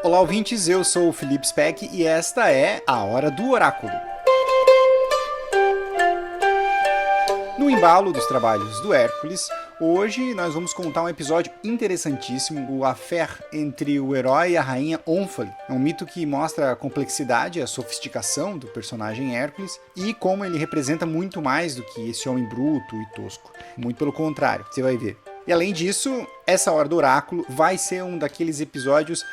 Olá, ouvintes, eu sou o Felipe Speck e esta é a Hora do Oráculo. No embalo dos trabalhos do Hércules, hoje nós vamos contar um episódio interessantíssimo, o affaire entre o herói e a rainha Ônfale. É um mito que mostra a complexidade e a sofisticação do personagem Hércules e como ele representa muito mais do que esse homem bruto e tosco. Muito pelo contrário, você vai ver. E além disso, essa Hora do Oráculo vai ser um daqueles episódios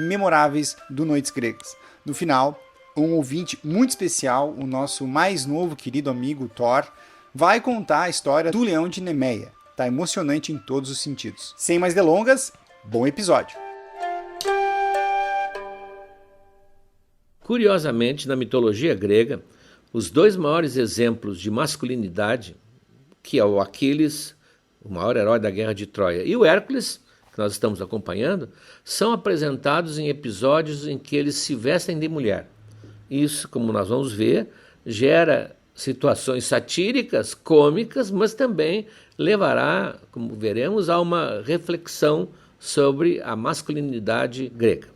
memoráveis do Noites Gregas. No final, um ouvinte muito especial, o nosso mais novo querido amigo Thor, vai contar a história do Leão de Nemeia. Tá emocionante em todos os sentidos. Sem mais delongas, bom episódio! Curiosamente, na mitologia grega, os dois maiores exemplos de masculinidade, que é o Aquiles, o maior herói da Guerra de Troia, e o Hércules, que nós estamos acompanhando, são apresentados em episódios em que eles se vestem de mulher. Isso, como nós vamos ver, gera situações satíricas, cômicas, mas também levará, como veremos, a uma reflexão sobre a masculinidade grega.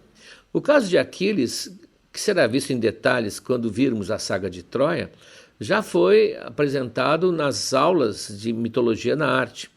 O caso de Aquiles, que será visto em detalhes quando virmos a saga de Troia, já foi apresentado nas aulas de mitologia na arte.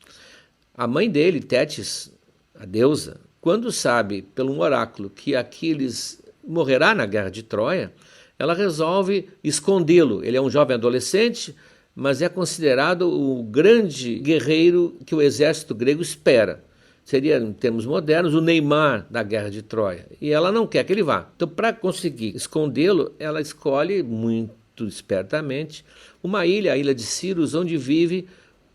A mãe dele, Tétis, a deusa, quando sabe pelo um oráculo que Aquiles morrerá na guerra de Troia, ela resolve escondê-lo. Ele é um jovem adolescente, mas é considerado o grande guerreiro que o exército grego espera. Seria, em termos modernos, o Neymar da guerra de Troia. E ela não quer que ele vá. Então, para conseguir escondê-lo, ela escolhe, muito espertamente, uma ilha, a ilha de Ciros, onde vive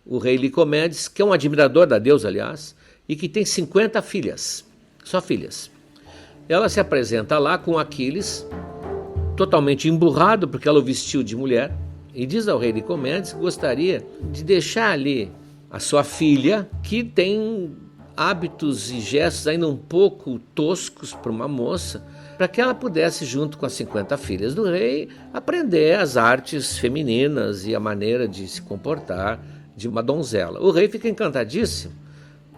o rei Licomedes, que é um admirador da deusa, aliás, e que tem 50 filhas, só filhas. Ela se apresenta lá com Aquiles, totalmente emburrado, porque ela o vestiu de mulher, e diz ao rei Licomedes que gostaria de deixar ali a sua filha, que tem hábitos e gestos ainda um pouco toscos para uma moça, para que ela pudesse, junto com as 50 filhas do rei, aprender as artes femininas e a maneira de se comportar de uma donzela. O rei fica encantadíssimo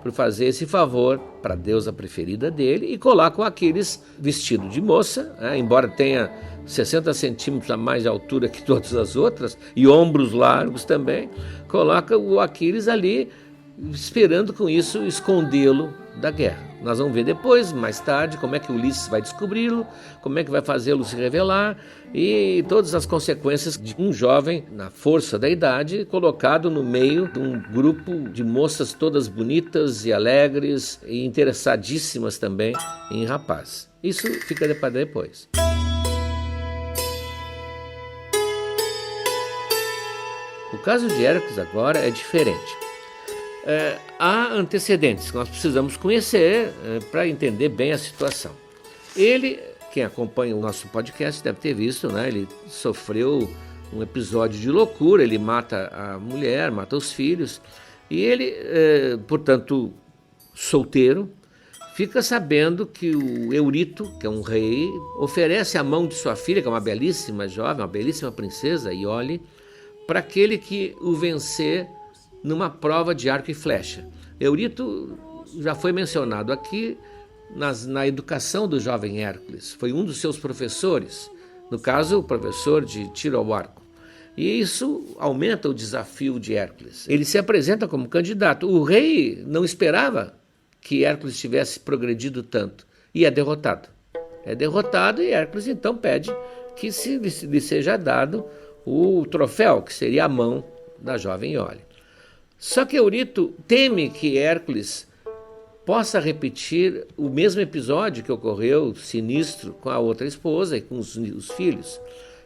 por fazer esse favor para a deusa preferida dele e coloca o Aquiles vestido de moça, embora tenha 60 centímetros a mais de altura que todas as outras, e ombros largos também, coloca o Aquiles ali, esperando com isso escondê-lo da guerra. Nós vamos ver depois, mais tarde, como é que Ulisses vai descobri-lo, como é que vai fazê-lo se revelar e todas as consequências de um jovem, na força da idade, colocado no meio de um grupo de moças todas bonitas e alegres e interessadíssimas também em rapaz. Isso fica para depois. O caso de Hércules agora é diferente. Há antecedentes que nós precisamos conhecer para entender bem a situação. Ele, quem acompanha o nosso podcast deve ter visto, ele sofreu um episódio de loucura, ele mata a mulher, mata os filhos, e ele, portanto, solteiro, fica sabendo que o Eurito, que é um rei, oferece a mão de sua filha, que é uma belíssima jovem, uma belíssima princesa, Iole, para aquele que o vencer numa prova de arco e flecha. Eurito já foi mencionado aqui na educação do jovem Hércules. Foi um dos seus professores, no caso, o professor de tiro ao arco. E isso aumenta o desafio de Hércules. Ele se apresenta como candidato. O rei não esperava que Hércules tivesse progredido tanto e é derrotado. É derrotado e Hércules então pede que lhe seja dado o troféu, que seria a mão da jovem Iole. Só que Eurito teme que Hércules possa repetir o mesmo episódio que ocorreu sinistro com a outra esposa e com os filhos.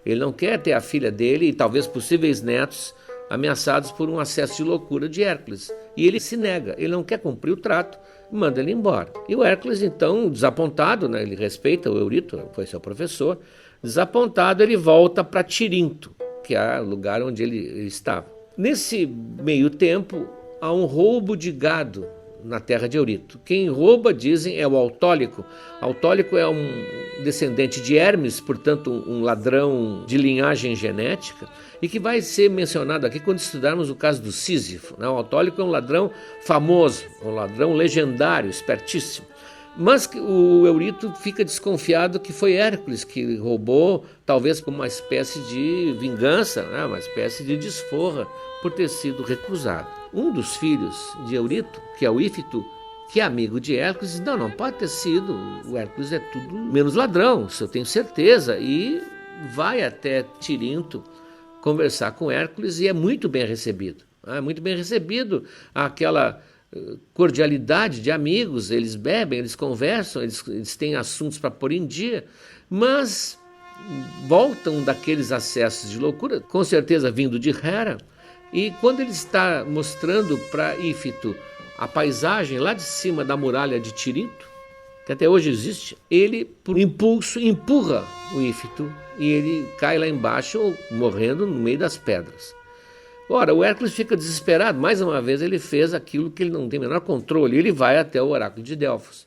Ele não quer ter a filha dele e talvez possíveis netos ameaçados por um acesso de loucura de Hércules. E ele se nega, ele não quer cumprir o trato e manda ele embora. E o Hércules, então, desapontado, ele respeita o Eurito, foi seu professor, desapontado ele volta para Tirinto, que é o lugar onde ele estava. Nesse meio tempo, há um roubo de gado na terra de Eurito. Quem rouba, dizem, é o Autólico. Autólico é um descendente de Hermes, portanto um ladrão de linhagem genética, e que vai ser mencionado aqui quando estudarmos o caso do Sísifo. O Autólico é um ladrão famoso, um ladrão legendário, espertíssimo. Mas o Eurito fica desconfiado que foi Hércules que roubou, talvez como uma espécie de vingança, né? Uma espécie de desforra por ter sido recusado. Um dos filhos de Eurito, que é o Ífito, que é amigo de Hércules, diz, não pode ter sido, o Hércules é tudo menos ladrão, isso eu tenho certeza, e vai até Tirinto conversar com Hércules e é muito bem recebido. Muito bem recebido, aquela cordialidade de amigos, eles bebem, eles conversam, eles têm assuntos para pôr em dia, mas voltam daqueles acessos de loucura, com certeza vindo de Hera, e quando ele está mostrando para Ífito a paisagem lá de cima da muralha de Tirinto, que até hoje existe, ele, por impulso, empurra o Ífito e ele cai lá embaixo, morrendo no meio das pedras. Ora, o Hércules fica desesperado, mais uma vez ele fez aquilo que ele não tem o menor controle, ele vai até o oráculo de Delfos,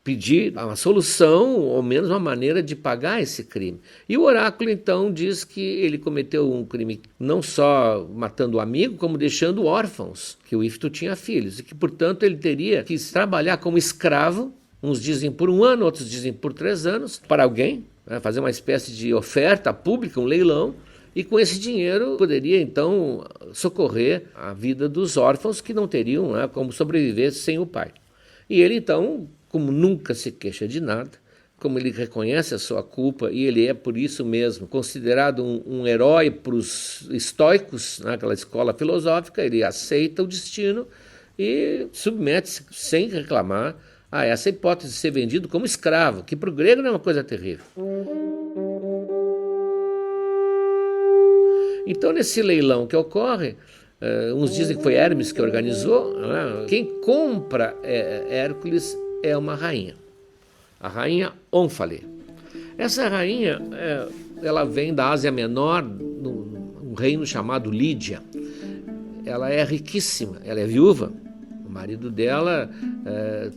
pedir uma solução, ou ao menos uma maneira de pagar esse crime. E o oráculo então diz que ele cometeu um crime não só matando o amigo, como deixando órfãos, que o Ífito tinha filhos, e que portanto ele teria que trabalhar como escravo, uns dizem por 1 ano, outros dizem por 3 anos, para alguém, fazer uma espécie de oferta pública, um leilão, e com esse dinheiro poderia então socorrer a vida dos órfãos que não teriam como sobreviver sem o pai. E ele então, como nunca se queixa de nada, como ele reconhece a sua culpa e ele é por isso mesmo considerado um herói para os estoicos, naquela escola filosófica, ele aceita o destino e submete-se sem reclamar a essa hipótese de ser vendido como escravo, que para o grego não é uma coisa terrível. Então, nesse leilão que ocorre, uns dizem que foi Hermes que organizou, quem compra Hércules é uma rainha, a rainha Ônfale. Essa rainha, ela vem da Ásia Menor, um reino chamado Lídia. Ela é riquíssima, ela é viúva. O marido dela,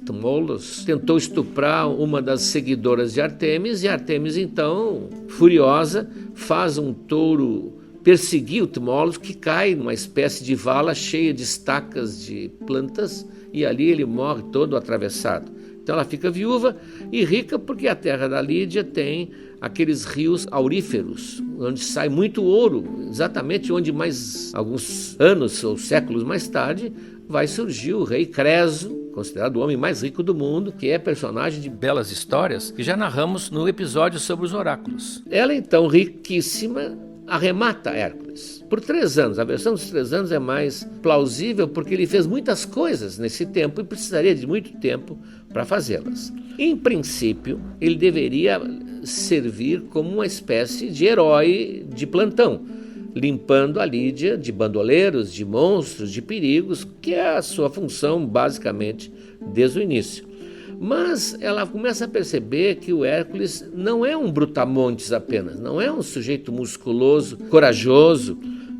Tmolus, tentou estuprar uma das seguidoras de Artemis, e Artemis, então, furiosa, faz um touro perseguir o Tmolus, que cai numa espécie de vala cheia de estacas de plantas, e ali ele morre todo atravessado. Então ela fica viúva e rica porque a terra da Lídia tem aqueles rios auríferos, onde sai muito ouro, exatamente onde mais alguns anos ou séculos mais tarde vai surgir o rei Creso, considerado o homem mais rico do mundo, que é personagem de belas histórias que já narramos no episódio sobre os oráculos. Ela então, riquíssima, arremata Hércules por 3 anos. A versão dos 3 anos é mais plausível porque ele fez muitas coisas nesse tempo e precisaria de muito tempo para fazê-las. Em princípio, ele deveria servir como uma espécie de herói de plantão, limpando a Lídia de bandoleiros, de monstros, de perigos, que é a sua função basicamente desde o início. Mas ela começa a perceber que o Hércules não é um brutamontes apenas, não é um sujeito musculoso, corajoso,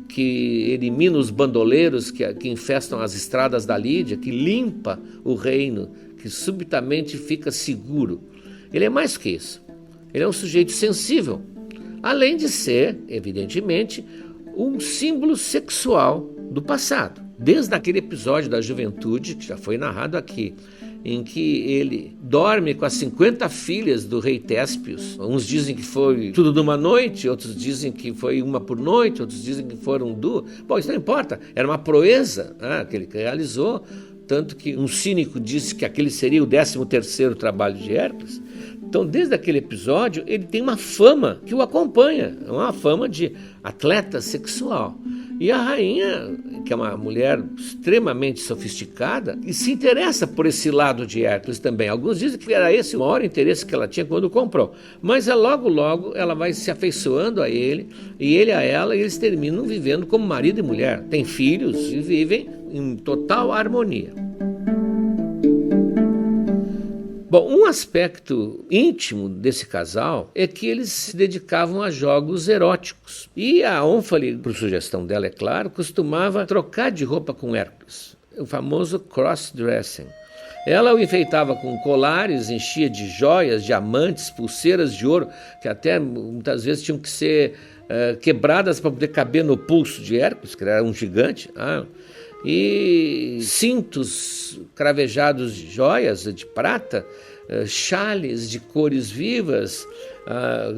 que elimina os bandoleiros que infestam as estradas da Lídia, que limpa o reino, que subitamente fica seguro. Ele é mais que isso. Ele é um sujeito sensível, além de ser, evidentemente, um símbolo sexual do passado. Desde aquele episódio da juventude, que já foi narrado aqui, em que ele dorme com as 50 filhas do rei Téspios. Uns dizem que foi tudo numa noite, outros dizem que foi uma por noite, outros dizem que foram 2. Bom, isso não importa, era uma proeza que ele realizou, tanto que um cínico disse que aquele seria o 13º trabalho de Hércules. Então, desde aquele episódio, ele tem uma fama que o acompanha, uma fama de atleta sexual. E a rainha, que é uma mulher extremamente sofisticada, e se interessa por esse lado de Hércules também. Alguns dizem que era esse o maior interesse que ela tinha quando comprou. Mas logo ela vai se afeiçoando a ele, e ele a ela, e eles terminam vivendo como marido e mulher. Têm filhos e vivem em total harmonia. Bom, um aspecto íntimo desse casal é que eles se dedicavam a jogos eróticos. E a Ônfale, por sugestão dela, é claro, costumava trocar de roupa com Hércules, o famoso cross-dressing. Ela o enfeitava com colares, enchia de joias, diamantes, pulseiras de ouro, que até muitas vezes tinham que ser quebradas para poder caber no pulso de Hércules, que era um gigante. e cintos cravejados de joias de prata, chales de cores vivas.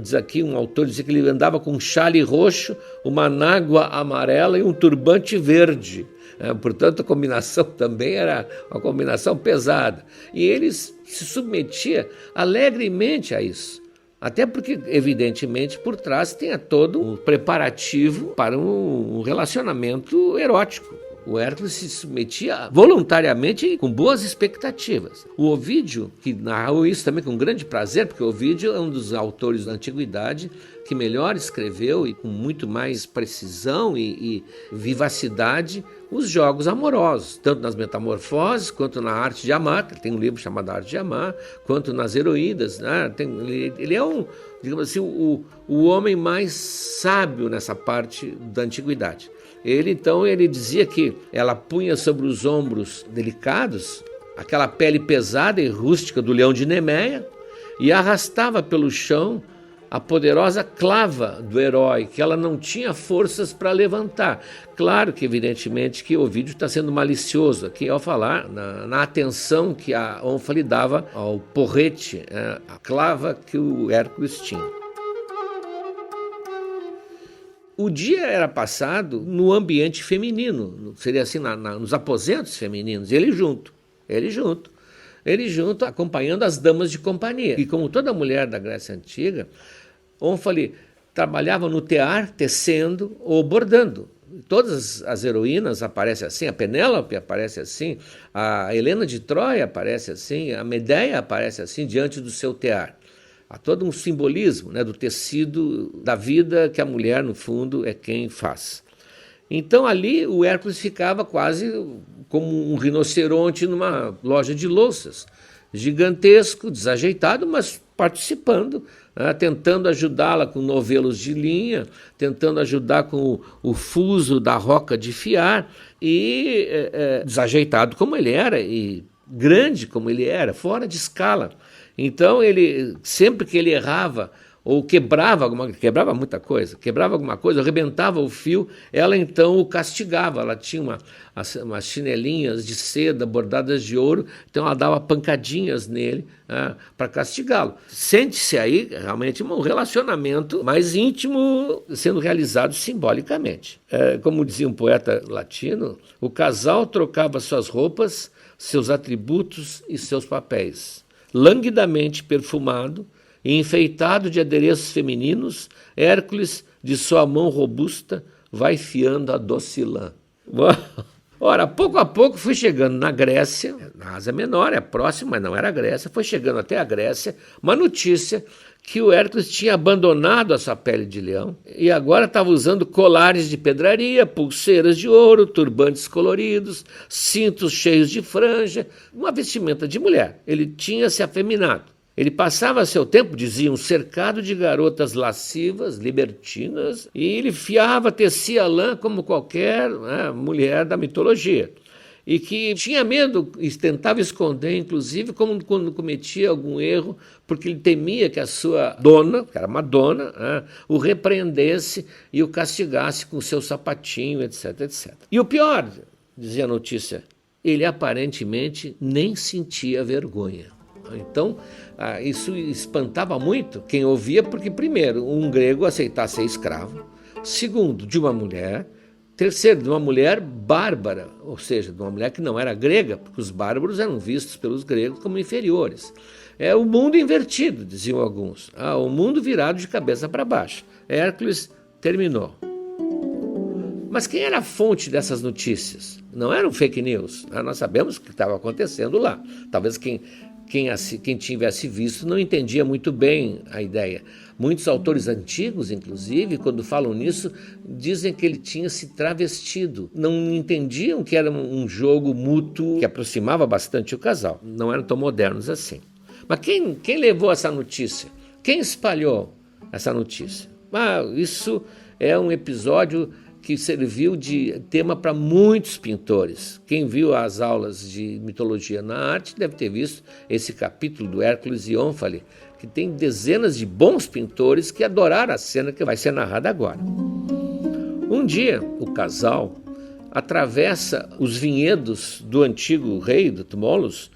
Diz aqui, um autor dizia que ele andava com um chale roxo, uma nágua amarela e um turbante verde. Portanto, a combinação também era uma combinação pesada. E ele se submetia alegremente a isso. Até porque, evidentemente, por trás tinha todo um preparativo para um relacionamento erótico. O Hércules se submetia voluntariamente e com boas expectativas. O Ovídio, que narrou isso também com grande prazer, porque o Ovídio é um dos autores da antiguidade que melhor escreveu e com muito mais precisão e vivacidade os jogos amorosos, tanto nas Metamorfoses, quanto na Arte de Amar, que tem um livro chamado Arte de Amar, quanto nas Heroídas. Né? Ele é digamos assim, o homem mais sábio nessa parte da antiguidade. Ele dizia que ela punha sobre os ombros delicados aquela pele pesada e rústica do leão de Nemeia e arrastava pelo chão a poderosa clava do herói, que ela não tinha forças para levantar. Claro que, evidentemente, que Ovídio está sendo malicioso aqui ao falar na atenção que a Ônfale dava ao porrete, a clava que o Hércules tinha. O dia era passado no ambiente feminino, seria assim, nos aposentos femininos, ele junto, acompanhando as damas de companhia. E como toda mulher da Grécia Antiga, Ônfale trabalhava no tear, tecendo ou bordando. Todas as heroínas aparecem assim, a Penélope aparece assim, a Helena de Troia aparece assim, a Medeia aparece assim diante do seu tear. Há todo um simbolismo, né, do tecido da vida que a mulher, no fundo, é quem faz. Então ali o Hércules ficava quase como um rinoceronte numa loja de louças, gigantesco, desajeitado, mas participando, tentando ajudá-la com novelos de linha, tentando ajudar com o fuso da roca de fiar, e desajeitado como ele era, e grande como ele era, fora de escala. Então, sempre que ele errava ou quebrava muita coisa, arrebentava o fio, ela então o castigava. Ela tinha umas chinelinhas de seda bordadas de ouro, então ela dava pancadinhas nele para castigá-lo. Sente-se aí realmente um relacionamento mais íntimo sendo realizado simbolicamente. Como dizia um poeta latino, o casal trocava suas roupas, seus atributos e seus papéis. Languidamente perfumado e enfeitado de adereços femininos, Hércules, de sua mão robusta, vai fiando a doce lã. Ora, pouco a pouco fui chegando na Grécia, na Ásia Menor, é próximo, mas não era a Grécia, foi chegando até a Grécia, uma notícia que o Hércules tinha abandonado a sua pele de leão e agora estava usando colares de pedraria, pulseiras de ouro, turbantes coloridos, cintos cheios de franja, uma vestimenta de mulher. Ele tinha se afeminado. Ele passava seu tempo, diziam, cercado de garotas lascivas, libertinas, e ele fiava, tecia lã como qualquer mulher da mitologia. E que tinha medo e tentava esconder, inclusive, quando cometia algum erro, porque ele temia que a sua dona, que era uma dona, o repreendesse e o castigasse com seu sapatinho, etc, etc. E o pior, dizia a notícia, ele aparentemente nem sentia vergonha. Então, isso espantava muito quem ouvia, porque, primeiro, um grego aceitar ser escravo, segundo, de uma mulher, terceiro, de uma mulher bárbara, ou seja, de uma mulher que não era grega, porque os bárbaros eram vistos pelos gregos como inferiores. É o mundo invertido, diziam alguns, o mundo virado de cabeça para baixo. Hércules terminou. Mas quem era a fonte dessas notícias? Não eram fake news, nós sabemos o que estava acontecendo lá. Talvez quem tivesse visto não entendia muito bem a ideia. Muitos autores antigos, inclusive, quando falam nisso, dizem que ele tinha se travestido. Não entendiam que era um jogo mútuo que aproximava bastante o casal. Não eram tão modernos assim. Mas quem levou essa notícia? Quem espalhou essa notícia? Isso é um episódio que serviu de tema para muitos pintores. Quem viu as aulas de mitologia na arte deve ter visto esse capítulo do Hércules e Ônfale, que tem dezenas de bons pintores que adoraram a cena que vai ser narrada agora. Um dia, o casal atravessa os vinhedos do antigo rei, do Tmolus,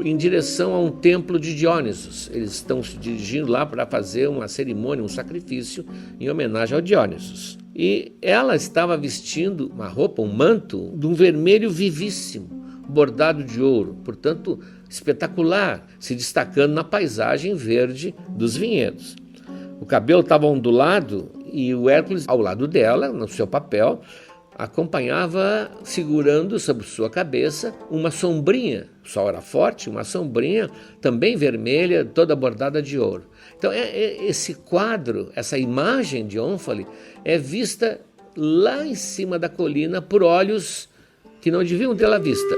em direção a um templo de Diónisos. Eles estão se dirigindo lá para fazer uma cerimônia, um sacrifício em homenagem ao Diónisos. E ela estava vestindo uma roupa, um manto, de um vermelho vivíssimo, bordado de ouro, portanto espetacular, se destacando na paisagem verde dos vinhedos. O cabelo estava ondulado e o Hércules, ao lado dela, no seu papel, acompanhava, segurando sobre sua cabeça, uma sombrinha. O sol era forte, uma sombrinha também vermelha, toda bordada de ouro. Então, esse quadro, essa imagem de Ônfale é vista lá em cima da colina por olhos que não deviam tê-la vista.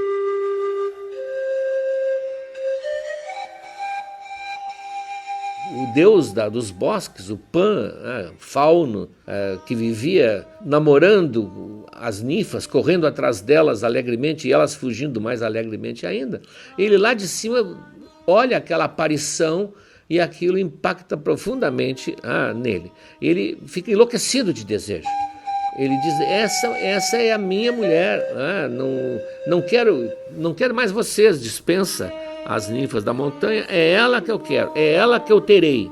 O deus dos bosques, o Pan, fauno, que vivia namorando as ninfas, correndo atrás delas alegremente e elas fugindo mais alegremente ainda, ele lá de cima olha aquela aparição e aquilo impacta profundamente nele. Ele fica enlouquecido de desejo. Ele diz, essa é a minha mulher, não quero mais vocês, dispensa as ninfas da montanha, é ela que eu quero, é ela que eu terei.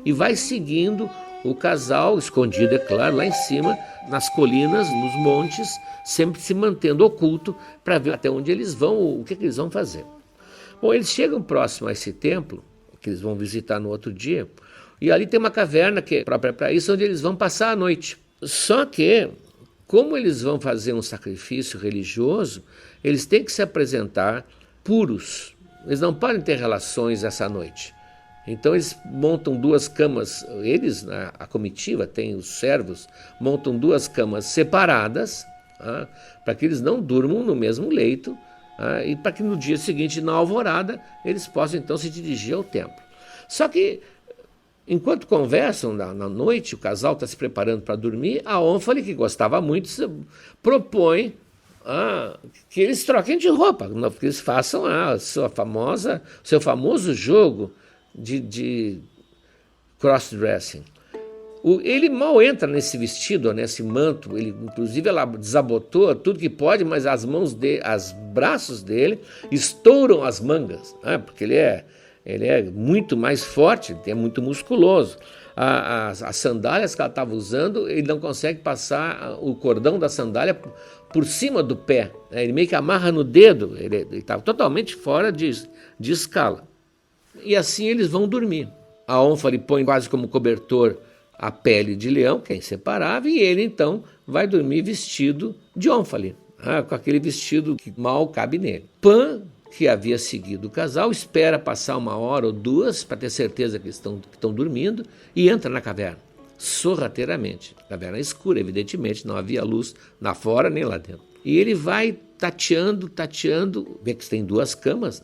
E vai seguindo o casal, escondido, é claro, lá em cima, nas colinas, nos montes, sempre se mantendo oculto para ver até onde eles vão, o que eles vão fazer. Bom, eles chegam próximo a esse templo, que eles vão visitar no outro dia, e ali tem uma caverna que é própria para isso, onde eles vão passar a noite. Só que, como eles vão fazer um sacrifício religioso, eles têm que se apresentar puros. Eles não podem ter relações essa noite. Então eles montam duas camas, a comitiva, tem os servos, montam duas camas separadas, para que eles não durmam no mesmo leito, e para que no dia seguinte, na alvorada, eles possam então se dirigir ao templo. Só que, enquanto conversam na noite, o casal está se preparando para dormir, a Ônfale, que gostava muito, propõe que eles troquem de roupa, que eles façam seu famoso jogo de cross-dressing. Ele mal entra nesse vestido, nesse manto, inclusive ela desabotou tudo que pode, mas os braços dele estouram as mangas, porque ele é muito mais forte, é muito musculoso. As sandálias que ela estava usando, ele não consegue passar o cordão da sandália por cima do pé. Ele meio que amarra no dedo, ele estava totalmente fora de escala. E assim eles vão dormir. A Ônfale põe quase como cobertor a pele de leão, que é inseparável, e ele então vai dormir vestido de Ônfale, com aquele vestido que mal cabe nele. Pan, que havia seguido o casal, espera passar 1 hora ou 2 para ter certeza que estão dormindo e entra na caverna, sorrateiramente. A caverna é escura, evidentemente, não havia luz lá fora nem lá dentro. E ele vai tateando, vê que tem 2 camas,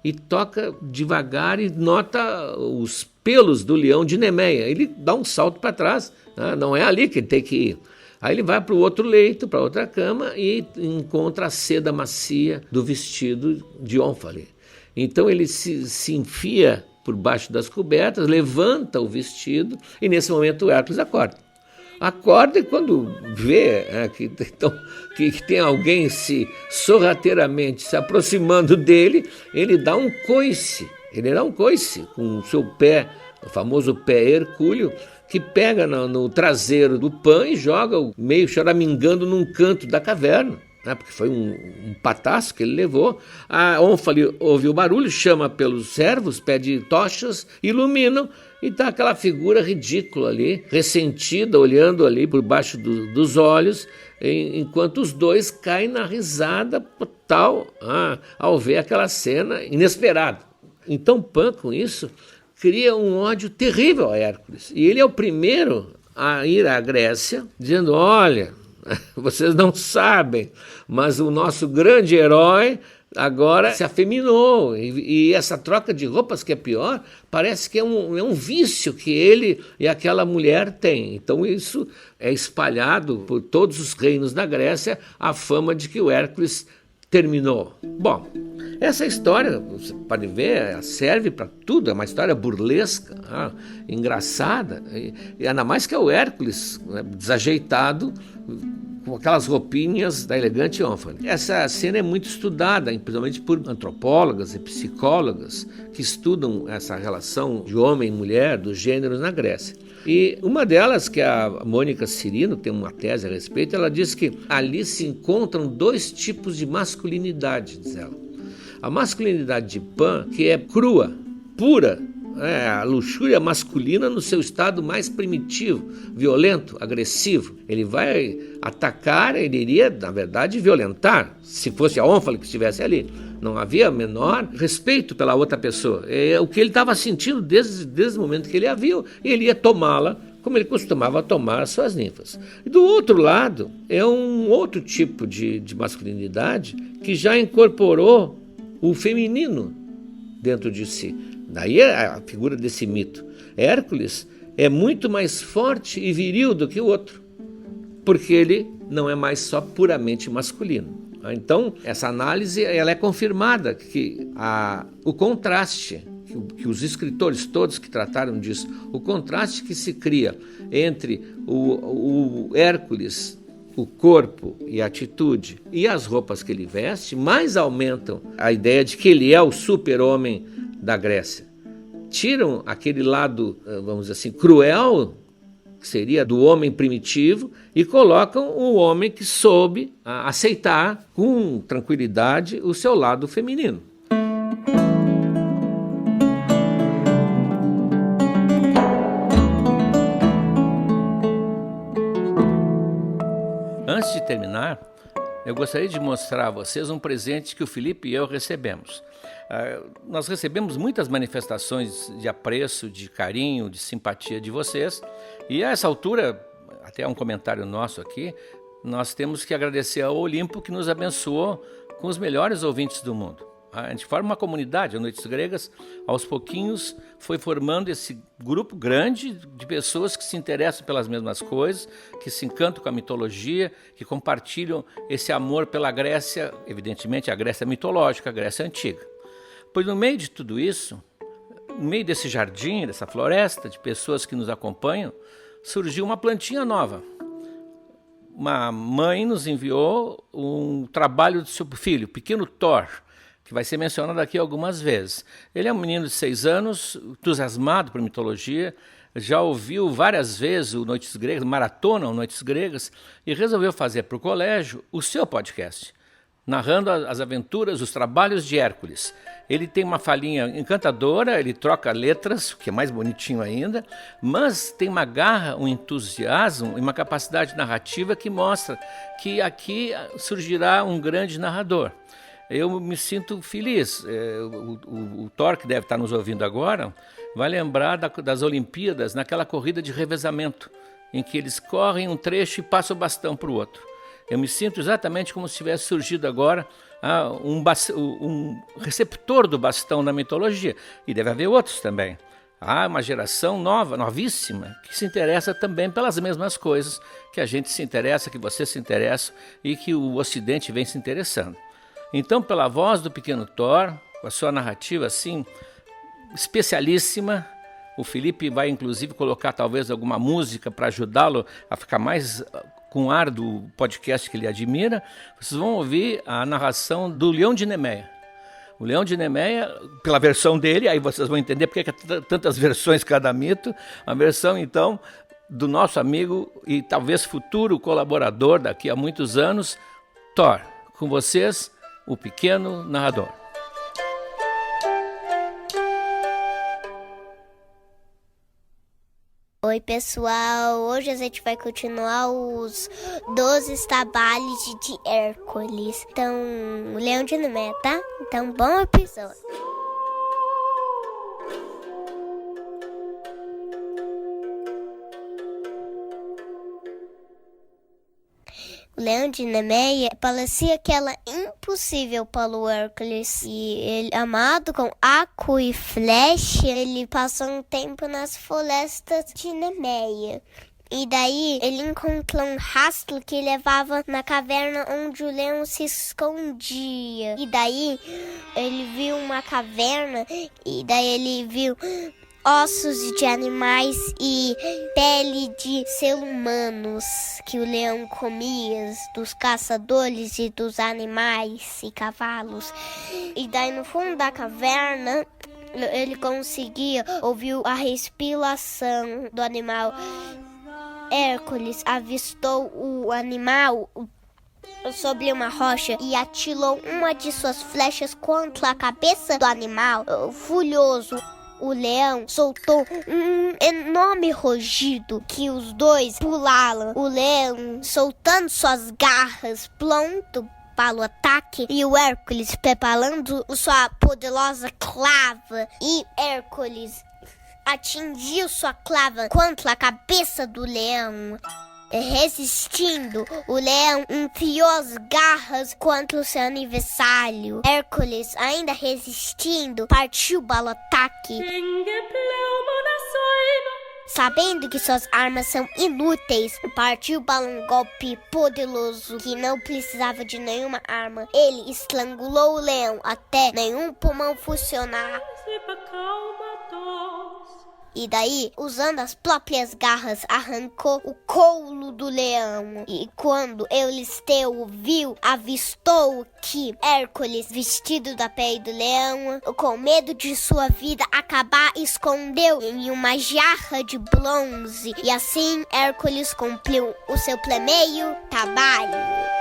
e toca devagar e nota os pelos do leão de Nemeia. Ele dá um salto para trás, não é ali que ele tem que ir. Aí ele vai para o outro leito, para outra cama, e encontra a seda macia do vestido de Ônfale. Então ele se enfia por baixo das cobertas, levanta o vestido, e nesse momento o Hércules acorda. Acorda e quando vê que tem alguém sorrateiramente se aproximando dele, ele dá um coice. Ele dá um coice com o seu pé, o famoso pé hercúleo, que pega no traseiro do Pan e joga meio choramingando num canto da caverna, porque foi um pataço que ele levou. A Ônfale ouve o barulho, chama pelos servos, pede tochas, iluminam, e está aquela figura ridícula ali, ressentida, olhando ali por baixo dos olhos, enquanto os dois caem na risada total ao ver aquela cena inesperada. Então Pan, com isso, cria um ódio terrível a Hércules. E ele é o primeiro a ir à Grécia, dizendo, olha, vocês não sabem, mas o nosso grande herói agora se afeminou. E essa troca de roupas, que é pior, parece que é um vício que ele e aquela mulher têm. Então isso é espalhado por todos os reinos da Grécia, a fama de que o Hércules terminou. Bom, essa história, você pode ver, serve para tudo, é uma história burlesca, engraçada, e ainda mais que é o Hércules, desajeitado, com aquelas roupinhas da elegante Ônfale. Essa cena é muito estudada, principalmente por antropólogas e psicólogas que estudam essa relação de homem e mulher, dos gêneros na Grécia. E uma delas, que é a Mônica Cirino, que tem uma tese a respeito, ela diz que ali se encontram 2 tipos de masculinidade, diz ela. A masculinidade de Pan, que é crua, pura, a luxúria masculina no seu estado mais primitivo, violento, agressivo. Ele vai atacar, ele iria, na verdade, violentar, se fosse a Ônfale que estivesse ali. Não havia menor respeito pela outra pessoa. É o que ele estava sentindo desde o momento que ele a viu, e ele ia tomá-la como ele costumava tomar as suas ninfas. E do outro lado, é um outro tipo de masculinidade que já incorporou o feminino dentro de si. Daí é a figura desse mito. Hércules é muito mais forte e viril do que o outro, porque ele não é mais só puramente masculino. Então, essa análise ela é confirmada, que o contraste, que os escritores todos que trataram disso, o contraste que se cria entre o Hércules, o corpo e a atitude, e as roupas que ele veste, mais aumentam a ideia de que ele é o super-homem da Grécia. Tiram aquele lado, vamos dizer assim, cruel, que seria do homem primitivo, e colocam o homem que soube aceitar com tranquilidade o seu lado feminino. Antes de terminar, eu gostaria de mostrar a vocês um presente que o Felipe e eu recebemos. Nós recebemos muitas manifestações de apreço, de carinho, de simpatia de vocês, e a essa altura, até um comentário nosso aqui, nós temos que agradecer ao Olimpo que nos abençoou com os melhores ouvintes do mundo. A gente forma uma comunidade, a Noites Gregas, aos pouquinhos foi formando esse grupo grande de pessoas que se interessam pelas mesmas coisas, que se encantam com a mitologia, que compartilham esse amor pela Grécia, evidentemente a Grécia mitológica, a Grécia antiga. Pois no meio de tudo isso, no meio desse jardim, dessa floresta de pessoas que nos acompanham, surgiu uma plantinha nova. Uma mãe nos enviou um trabalho do seu filho, pequeno Thor, que vai ser mencionado aqui algumas vezes. Ele é um menino de 6 anos, entusiasmado por mitologia, já ouviu várias vezes o Noites Gregas, maratona o Noites Gregas, e resolveu fazer para o colégio o seu podcast, narrando as aventuras, os trabalhos de Hércules. Ele tem uma falinha encantadora, ele troca letras, que é mais bonitinho ainda, mas tem uma garra, um entusiasmo e uma capacidade narrativa que mostra que aqui surgirá um grande narrador. Eu me sinto feliz. O Thor, que deve estar nos ouvindo agora, vai lembrar das Olimpíadas, naquela corrida de revezamento, em que eles correm um trecho e passam o bastão para o outro. Eu me sinto exatamente como se tivesse surgido agora um receptor do bastão na mitologia. E deve haver outros também. Há uma geração nova, novíssima, que se interessa também pelas mesmas coisas que a gente se interessa, que você se interessa e que o Ocidente vem se interessando. Então, pela voz do pequeno Thor, com a sua narrativa assim, especialíssima, o Felipe vai inclusive colocar talvez alguma música para ajudá-lo a ficar mais com ar do podcast que ele admira. Vocês vão ouvir a narração do Leão de Nemeia. O Leão de Nemeia, pela versão dele, aí vocês vão entender porque há tantas versões cada mito, a versão então do nosso amigo e talvez futuro colaborador daqui a muitos anos, Thor. Com vocês, o pequeno narrador. Oi pessoal, hoje a gente vai continuar os 12 trabalhos de Hércules. Então, o Leão de Nemeia, tá? Então, bom episódio. O Leão de Nemeia parecia aquela impossível para o Hércules. E ele, amado com arco e flecha, ele passou um tempo nas florestas de Nemeia. E daí ele encontrou um rastro que levava na caverna onde o leão se escondia. E daí ele viu uma caverna e daí ele viu ossos de animais e pele de seres humanos que o leão comia, dos caçadores e dos animais e cavalos. E daí no fundo da caverna ele conseguia ouvir a respiração do animal. Hércules avistou o animal sobre uma rocha e atirou uma de suas flechas contra a cabeça do animal. Furioso, o leão soltou um enorme rugido que os dois pularam. O leão soltando suas garras, pronto para o ataque, e o Hércules preparando sua poderosa clava. E Hércules atingiu sua clava contra a cabeça do leão. Resistindo, o leão enfiou as garras contra o seu adversário. Hércules, ainda resistindo, partiu para o ataque. Sabendo que suas armas são inúteis, partiu para um golpe poderoso que não precisava de nenhuma arma. Ele estrangulou o leão até nenhum pulmão funcionar. E daí, usando as próprias garras, arrancou o couro do leão. E quando Euristeu viu, avistou que Hércules, vestido da pele do leão, com medo de sua vida acabar, escondeu em uma jarra de bronze. E assim, Hércules cumpriu o seu primeiro trabalho.